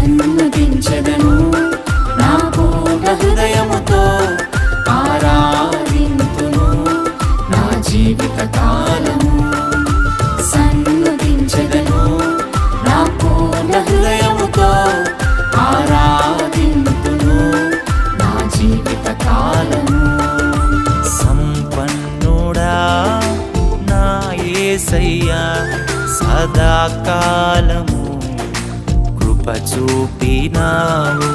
సన్నుతించెదను నా పూర్ణ హృదయముతో ఆరాధింతును నా జీవిత కాలము. సన్నుతించెదను నా పూర్ణ హృదయముతో ఆరాధింతును నా జీవిత కాలము. సంపన్నుడా నా యేసయ్యా సదాకాలము కృప చూపినావు.